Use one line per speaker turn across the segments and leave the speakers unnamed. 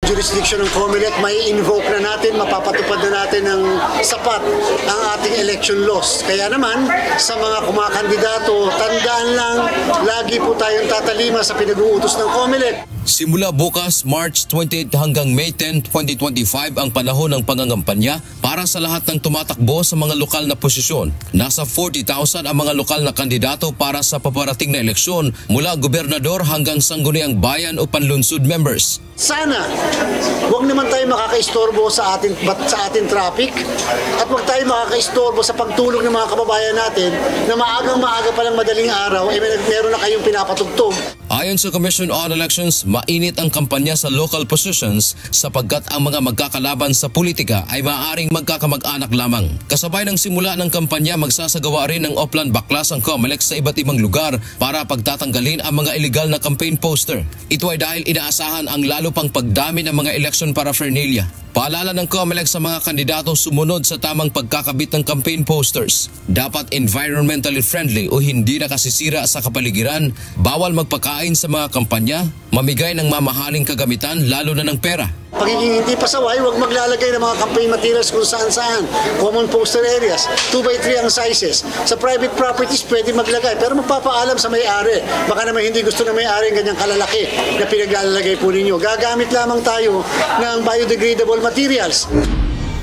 jurisdiction ng COMELEC, may invoke na natin, mapapatupad na natin ng sapat ang ating election laws. Kaya naman, sa mga kumakandidato, tandaan lang, lagi po tayong tatalima sa pinag-uutos ng COMELEC.
Simula bukas, March 28 hanggang May 10, 2025 ang panahon ng pangangampanya para sa lahat ng tumatakbo sa mga lokal na posisyon. Nasa 40,000 ang mga lokal na kandidato para sa paparating na eleksyon mula gobernador hanggang sangguniang bayan o panlunsod members.
Sana, huwag naman tayo makakaistorbo sa ating traffic at huwag tayo makakaistorbo sa pagtulog ng mga kababayan natin na maagang-maaga palang madaling araw ay meron na kayong pinapatugtog.
Ayon sa Commission on Elections, mainit ang kampanya sa local positions sapagkat ang mga magkakalaban sa politika ay maaaring magkakamag-anak lamang. Kasabay ng simula ng kampanya, magsasagawa rin ng Oplan Baklas ang COMELEC sa iba't ibang lugar para pagtatanggalin ang mga illegal na campaign poster. Ito ay dahil inaasahan ang lalo pang pagdami ng mga election paraphernalia. Paalala ng COMELEC sa mga kandidato sumunod sa tamang pagkakabit ng campaign posters. Dapat environmentally friendly o hindi nakasisira sa kapaligiran, bawal magpakain sa mga kampanya, mamigay ng mamahaling kagamitan lalo na ng pera.
Pagiging hindi pasaway, huwag maglalagay ng mga campaign materials kung saan-saan. Common poster areas, 2x3 ang sizes. Sa private properties, pwede maglagay, pero magpapaalam sa may-ari. Baka naman hindi gusto na may-ari ang ganyang kalalaki na pinaglalagay po ninyo. Gagamit lamang tayo ng biodegradable materials.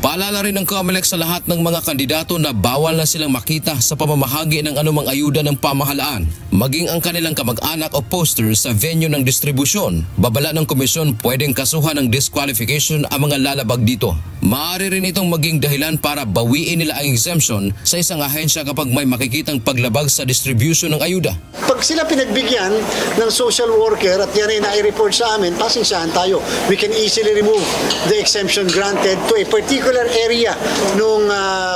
Paalala rin ng COMELEC sa lahat ng mga kandidato na bawal na silang makita sa pamamahagi ng anumang ayuda ng pamahalaan, maging ang kanilang kamag-anak o poster sa venue ng distribusyon. Babala ng komisyon, pwedeng kasuhan ng disqualification ang mga lalabag dito. Maaari rin itong maging dahilan para bawiin nila ang exemption sa isang ahensya kapag may makikitang paglabag sa distribution ng ayuda.
Pag sila pinagbigyan ng social worker at yan ay nai-report sa amin, pasensyahan tayo. We can easily remove the exemption granted to a particular area nung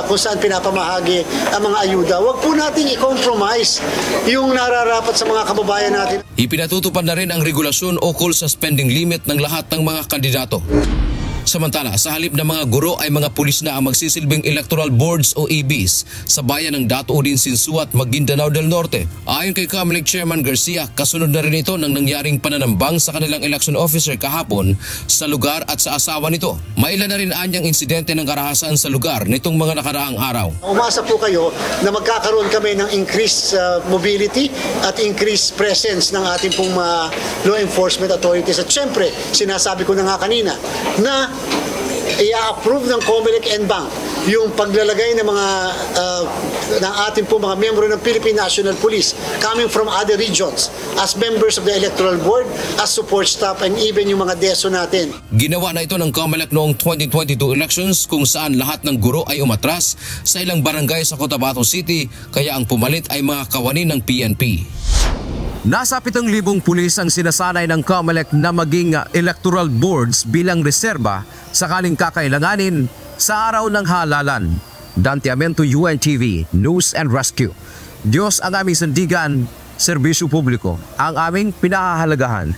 kung saan pinapamahagi ang mga ayuda. Huwag po natin i-compromise yung nararapat sa mga kababayan natin.
Ipinatutupad na rin ang regulasyon ukol sa spending limit ng lahat ng mga kandidato. Samantala, sa halip na mga guro ay mga pulis na ang magsisilbing electoral boards o EBs sa bayan ng Dato Udin Sinsuat, Maguindanao del Norte. Ayon kay COMELEC Chairman Garcia, kasunod na rin ito ng nangyaring pananambang sa kanilang election officer kahapon sa lugar at sa asawa nito. Mailan na rin anyang insidente ng karahasan sa lugar nitong mga nakaraang araw.
Umasa po kayo na magkakaroon kami ng increased mobility at increased presence ng ating pong law enforcement authorities. At syempre, sinasabi ko na nga kanina na i-approve ng COMELEC and Bank yung paglalagay ng mga ng ating po mga miyembro ng Philippine National Police coming from other regions as members of the Electoral Board, as support staff, and even yung mga DESO natin.
Ginawa na ito ng COMELEC noong 2022 elections kung saan lahat ng guro ay umatras sa ilang barangay sa Cotabato City, kaya ang pumalit ay mga kawani ng PNP. Nasa 7,000 pulis ang sinasanay ng COMELEC na maging electoral boards bilang reserba sakaling kakailanganin sa araw ng halalan. Dante Amento, UNTV, News and Rescue. Diyos ang aming sandigan, serbisyo publiko ang aming pinahahalagahan.